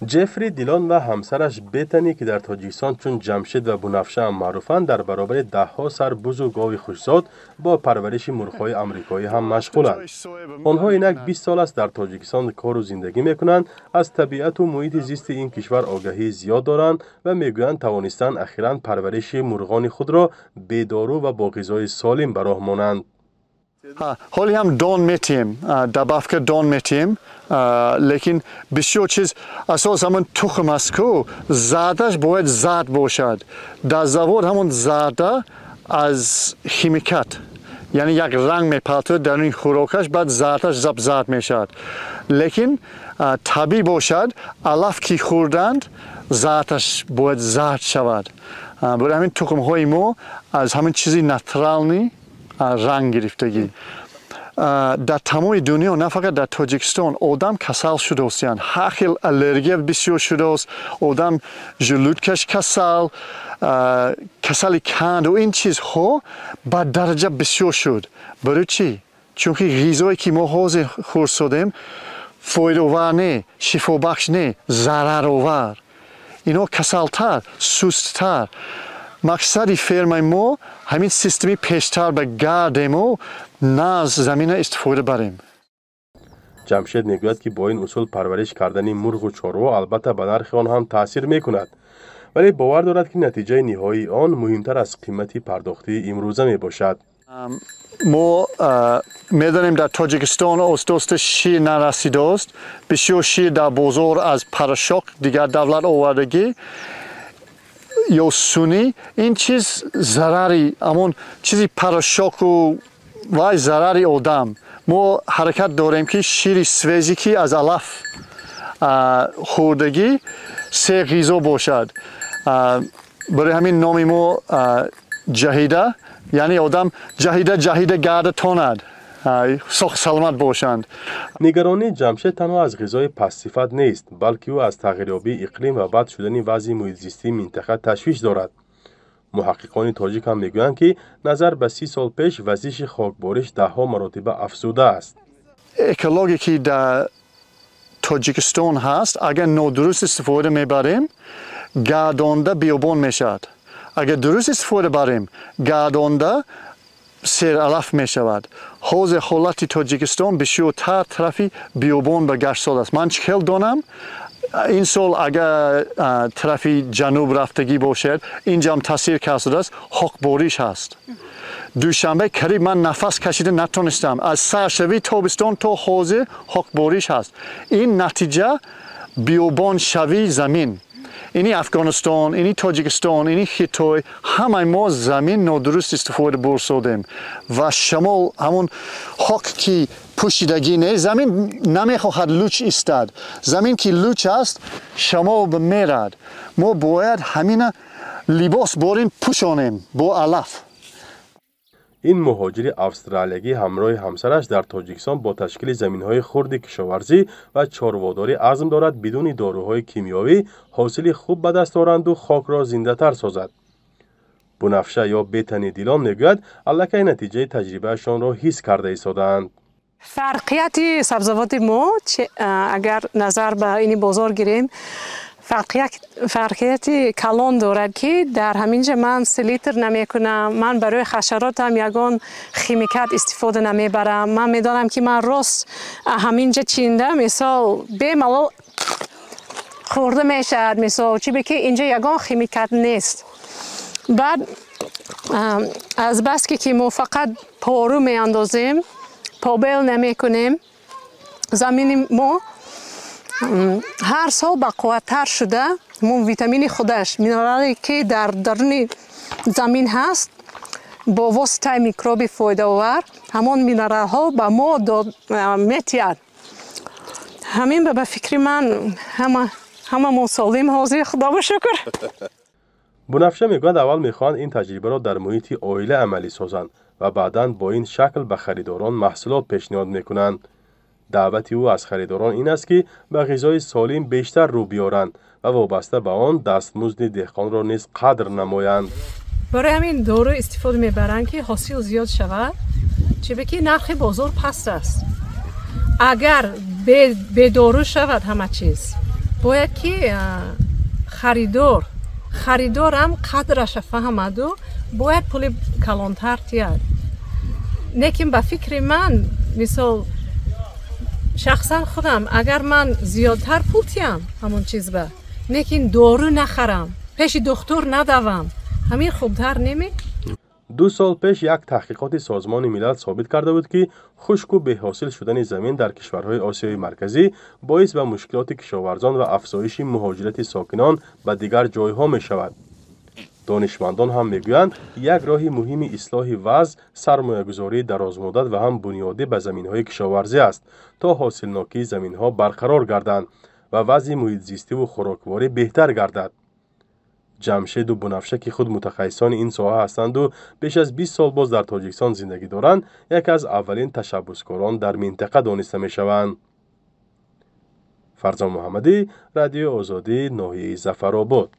جفری دیلان و همسرش بتنی که در تاجیکستان چون جمشید و بنفشه هم معروفند در برابر دهها سر بز و گاو خوشزاد با پرورش مرغ‌های آمریکایی هم مشغولند. آنها اینک 20 سال است در تاجیکستان کار و زندگی میکنند. از طبیعت و محیط زیست این کشور آگاهی زیاد دارند و میگویند توانستند اخیراً پرورش مرغان خود را به دارو و با غذای سالم به راه مانند. حالی هم دان میتیم، دبافک دان میتیم، لیکن بسیار چیز اساس همون تخم است که زادش باید زاد باشد. در زواد همون زاده از خیمیکات، یعنی یک رنگ میپرتد در این خوراکش، بعد زادش زاد میشد. لیکن طبیعی باشد، علف که خوردند زادش باید زاد شود. برای همین تخم های ما از همین چیزی ناترالنی رنگ گرفتگی. در تمام دنیا نه فقط در تاجیکستان آدم کسل شده است، یعنی هر خیل الرژی بسیار شده است. آدم ژلودکش کسل، کسل کند و این چیزها به درجه بسیار شد. برای چی؟ چون که غذایی که ما حاضر خوردیم فایده آور نه، شفا بخش نه، ضرر آور. اینا کسلتر، سستتر. مقصد فرم ما همین سیستمی پیشتر به گردیم و نه از زمین استفاده بریم. جمشید میگوید که با این اصول پرورش کردن مرغ و چاروا البته به نرخ آن هم تاثیر میکند، ولی باور دارد که نتیجه نهایی آن مهمتر از قیمتی پرداختی امروزه می باشد. ما میدانیم در تاجیکستان است شیر نرسیده است. بسیار شیر در بازار از پراشاک دیگر دولت آوردگی یا سونی. این چیز ضرری، همون چیزی پراشاک و ضرری آدم. ما حرکت داریم که شیر سویزی که از علف خوردگی سه غذا باشد. برای همین نام ما جهیده، یعنی آدم جهیده گرد تاند، سخت سلامت باشند. نگرانی جمشید تنها از غذای پس‌صفت نیست، بلکه او از تغییریابی اقلیم و بد شدن وضع محیط زیستی منطقه تشویش دارد. محققان تاجیک هم میگویند که نظر به 30 سال پیش وضعیت خاکباریش ده‌ها مراتب افزوده است. اکولوژی که در تاجیکستان هست اگر نادرست استفاده میبریم گردانده بیابان میشد. اگر درست استفاده بریم گردانده سیر علف می شود. حوض حالت تاجیکستان بسیارتر طرفی بیابان و گشتسال است. من چکل دانم این سال اگر طرفی جنوب رفتگی باشد اینجا هم تاثیر کرده است، خاکباریش هست. دوشنبه قریب من نفس کشیده نتونستم. از سرشوی تابستان تا حوض خاکباریش هست. این نتیجه بیابان شوی زمین. اینی افغانستان، اینی تاجیکستان، اینی خیتای، همه ما زمین نادرست استفاده برسودیم و شمال همون خاک که پوشیدگی نه، زمین نمیخواهد لوچ ایستد. زمین که لوچ است شمال میرد. ما باید همین لباس باریم پوشانیم با علف. این مهاجر استرالیایی همراه همسرش در تاجیکستان با تشکیل زمین‌های خرد کشاورزی و چارواداری عزم دارد بدون داروهای کیمیایی حاصل خوب به دست آورند و خاک را زنده‌تر سازد. بنفشه یا بتنی دیلان میگوید الکی نتیجه تجربهشان را حس کرده ایستادند. فرقیت سبزیجات ما اگر نظر به این بازار گیریم فرقیت کلان دارد که در همینجا من 3 لیتر نمی کنم. من برای حشرات هم یگان خیمیکات استفاده نمی برم. من میدانم که من راست همینجا چینده مثال به ملال خورده میشد، مثال چی بکی اینجا یگان خیمیکات نیست. بعد از بس که ما فقط پارو می اندازیم، پابل نمی کنیم، زمین ما هر سال با قوت‌تر شده. همون ویتامین خودش مینرالی که در درون زمین هست با واسطه میکروبی فایده آور همون مینرال ها به ما میتید. همین به فکر من همه سالم حاضر خدا با شکر. بنفشه میگوید اول میخواهند این تجربه را در محیط عائله عملی سازند و بعداً با این شکل به خریداران محصولات پیشنهاد میکنند. دعوت او از خریداران این است که به غذای سالم بیشتر رو بیارند و وابسته به آن دستمزد دهقان را نیز قدر نمایند. برای همین دارو استفاده میبرند که حاصل زیاد شود، چه که نرخ بازار پست است. اگر بدارو شود همه چیز. باید که خریدار هم قدرش فهمد و باید پول کلانتر تید. لیکن به فکر من مثال شخصا خودم اگر من زیادتر پول تیم همون چیز به لیکن دارو نخرم پیش دکتر ندوم همین خوبتر نمی؟ 2 سال پیش یک تحقیقات سازمان ملل ثابت کرده بود که خشک و بی‌حاصل شدن زمین در کشورهای آسیای مرکزی باعث به مشکلات کشاورزان و افزایش مهاجرت ساکنان به دیگر جایها می شود. دانشمندان هم میگویند یک راه مهم اصلاح وضع سرمایه‌گذاری درازمدت و هم بنیادی به زمین‌های کشاورزی است تا حاصلناکی زمین‌ها برقرار گردند و وضع محیط زیستی و خوراکواری بهتر گردد. جمشید و بنفشه که خود متخصصان این ساحه هستند و بیش از 20 سال باز در تاجیکستان زندگی دارند، یکی از اولین تشبثکاران در منطقه دانسته می‌شوند. فرزان محمدی، رادیو آزادی، ناحیه ظفرآباد.